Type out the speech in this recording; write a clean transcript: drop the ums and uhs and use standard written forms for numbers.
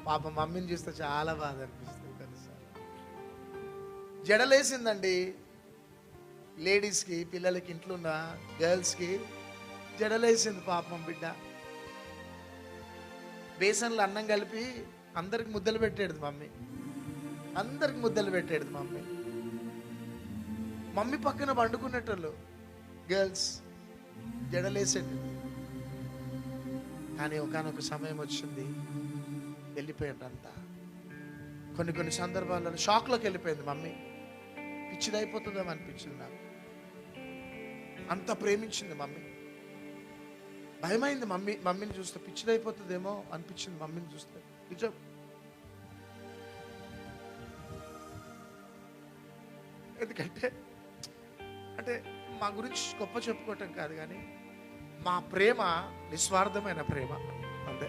పాప మమ్మీని చూస్తే చాలా బాధ అనిపిస్తుంది కొన్నిసార్లు. జడలేసిందండి లేడీస్కి, పిల్లలకి, ఇంట్లో ఉన్న గర్ల్స్కి జడలేసింది పాపం బిడ్డ. బేసన్లో అన్నం కలిపి అందరికి ముద్దలు పెట్టేది మమ్మీ, అందరికి ముద్దలు పెట్టేది మమ్మీ. మమ్మీ పక్కన పండుకునేటోళ్ళు గర్ల్స్ జడలేసేది. కానీ ఒకనొక సమయం వచ్చింది, వెళ్ళిపోయాడంతా. కొన్ని సందర్భాలలో షాక్లోకి వెళ్ళిపోయింది మమ్మీ. పిచ్చిదైపోతుందేమో అనిపించింది నాకు. అంత ప్రేమించింది మమ్మీ. భయమైంది మమ్మీని చూస్తే, పిచ్చిదైపోతుందేమో అనిపించింది మమ్మీని చూస్తే. నిజం. ఎందుకంటే అంటే మా గురించి గొప్ప చెప్పుకోవటం కాదు, కానీ మా ప్రేమ నిస్వార్థమైన ప్రేమ అంతే.